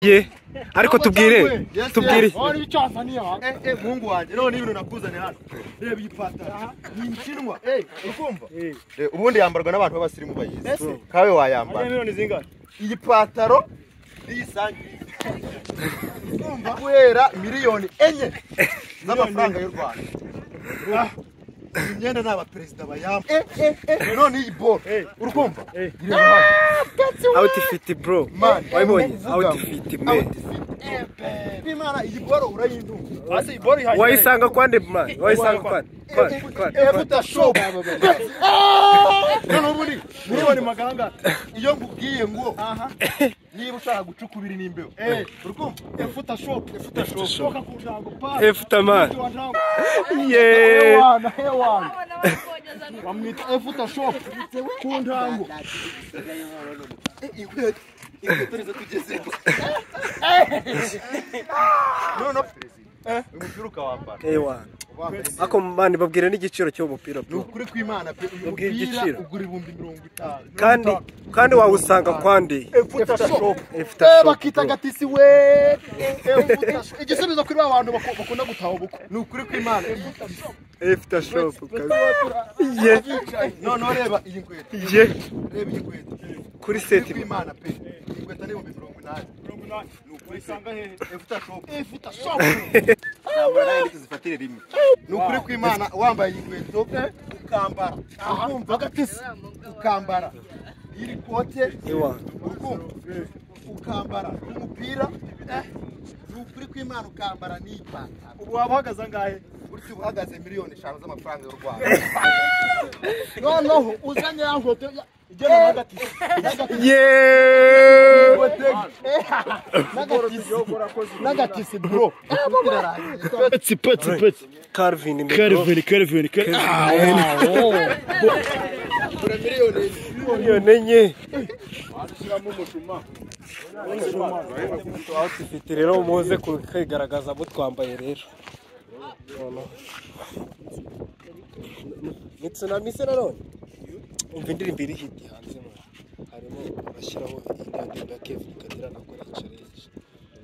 ye ariko tubwire wari bicazaniye mungu wanje none ibintu nakuzane hano reba ipatara ni inshinwa ukumva ubundi yambarwa n'abantu b'abasirimu bayizi kawe wayambara miliyoni zingana iyi pataro yisangiye ukumva guhera miliyoni enye z'amafaranga y'u Rwanda imyenda n'aba perezida bayamba none iyi ball urukumva outfit bro wayibonye outfit me Imana iyi ball urayindumva ase iyi ball ihaye wayisanga kwande man wayisanga kwande efuta shop none ubundi miliyoni maganga iyo ngubwiye ngo niba ushaka gucukubira n'imbeho urukumva efuta shop shoka kunjango pa efuta man wamwita efuta shop kunjango inkweto tugeze no umupiruka wambara ako mani babwire n'igiciro cyo mupira bro nukuri kw'Imana pe babwire igiciro ugura 50,000 kandi wawusanga kwande efuta shop bakita gatisi we igisubizo kuri abantu bakunda gutaha ubuko nukuri kw'Imana efuta shop no reba iyi nkweto reba iyi nkweto kuri seti kw'Imana pe inkweto ni 80,000 nukuri sanga hehe efuta shop nabara ndi kuzifatire rimwe nukuri kw'Imana wambaye inkweto ukambara urumva gatisi ukambara iri kote urumva ukambara umupira nukuri kw'Imana ukambara n'ipantaro ubu wabahagaze angahe uretse uhagaze miliyoni 5 z'amafaranga y'u Rwanda no uzanye yangote igena hagati nagatisi bro petse Calvin miliyoni enye outfit rero muze kwigaragaza mu twambaye rero Mitsunami se none umva indirimbo iri hiti hanze harimo bashyiraho indirimbo ya Kevin Kadira na Kora Challenge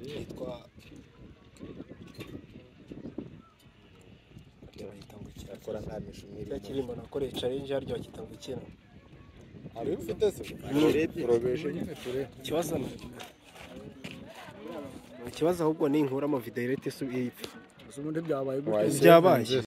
yitwa akora nta mishumiri yakirimba na Kora Challenge haryo kitangukira ari ufite se urobeshe nyine ture ikibazo ahubwo ni inkura ama video rete su ipfa ubundi byabaye byabaye